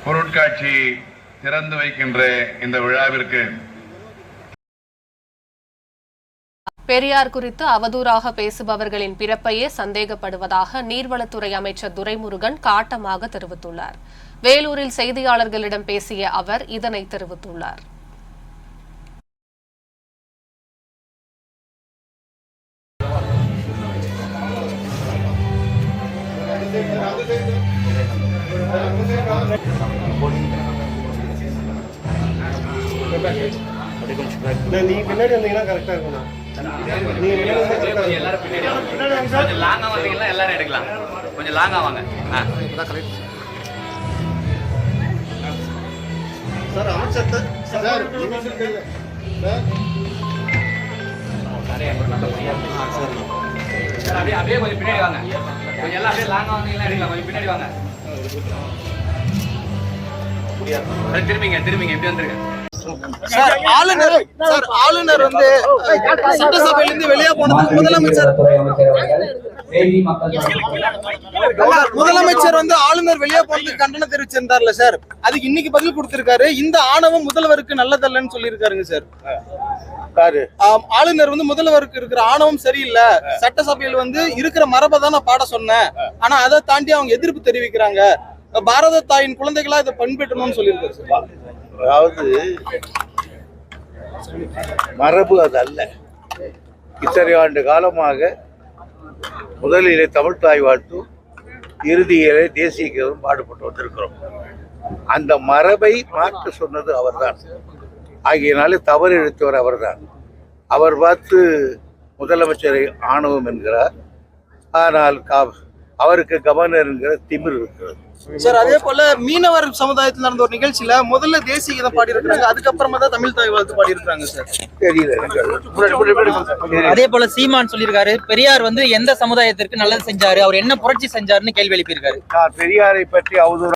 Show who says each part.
Speaker 1: பொருட்காட்சி திறந்து வைக்கின்ற இந்த விழாவிற்கு
Speaker 2: பெரியார் குறித்து அவதூறாக பேசுபவர்களின் பிறப்பையே சந்தேகப்படுவதாக நீர்வளத்துறை அமைச்சர் துரைமுருகன் காட்டமாக தெரிவித்துள்ளார். வேலூரில் செய்தியாளர்களிடம் பேசிய அவர் இதனை தெரிவித்துள்ளார்.
Speaker 3: நீங்க பின்னாடி வந்தீங்கன்னா கரெக்டா இருக்கும்.
Speaker 4: கொஞ்சம் லாங்கா வந்தீங்கன்னா எல்லாரும் எடுக்கலாம். கொஞ்சம் லாங்கா வாங்க.
Speaker 3: சார் அமைச்சர் சார்
Speaker 4: அப்படியே கொஞ்சம் பின்னாடி வாங்க. கொஞ்சம் எல்லாம் அப்படியே லாங்கா வந்தீங்கன்னா எடுக்கலாம். கொஞ்சம் பின்னாடி வாங்க. திரும்பிங்க எப்படி வந்துருங்க.
Speaker 3: ஆளுநர் வந்து சட்டசபையிலிருந்து வெளியே போனதுக்கு முதலமைச்சர் வந்து ஆளுநர் வெளியே போனதுக்கு கண்டனம் தெரிவிச்சிருந்தார்ல சார், அதுக்கு இன்னைக்கு பதில் கொடுத்திருக்காரு. இந்த ஆணவம் முதல்வருக்கு நல்லதல்லன்னு சொல்லியிருக்காருங்க சார். ஆளுநர் வந்து முதல்வருக்கு இருக்கிற ஆணவம் சரியில்லை, சட்டசபையில் வந்து இருக்கிற மரபை தான் நான் பாட சொன்னேன், ஆனா அதை தாண்டி அவங்க எதிர்ப்பு தெரிவிக்கிறாங்க, பாரத தாயின் குழந்தைகளா இதை பண்பேற்றணும்னு சொல்லியிருக்காரு சார்.
Speaker 5: அதாவது மரபு அது அல்ல. இத்தனை ஆண்டு காலமாக முதலிலே தமிழ் தாய் வாழ்த்தும் இறுதியிலே தேசிய கீதம் பாடுபட்டு வந்திருக்கிறோம். அந்த மரபை மாற்ற சொன்னது அவர்தான். ஆகியனாலே தவறு இழுத்தவர் அவர்தான். அவர் பார்த்து முதலமைச்சரை ஆணவம் என்கிறார். ஆனால் அவருக்கு கவர்னர் என்கிற திமிர் இருக்கிறது
Speaker 3: சார். அதே போல மீனவர் சமுதாயத்தில் நடந்த ஒரு நிகழ்ச்சியில முதல்ல தேசிய கீதம் பாடி இருக்கிறாங்க, அதுக்கப்புறமா தான் தமிழ் தாய் வாழ்த்து பாடி இருக்காங்க சார்.
Speaker 5: தெரியல.
Speaker 6: அதே போல சீமான் சொல்லியிருக்காரு, பெரியார் வந்து எந்த சமுதாயத்திற்கு நல்லது செஞ்சாரு, அவர் என்ன புரட்சி செஞ்சாருன்னு கேள்வி எழுப்பியிருக்காரு.
Speaker 5: பெரியாரை பற்றி அவதூறு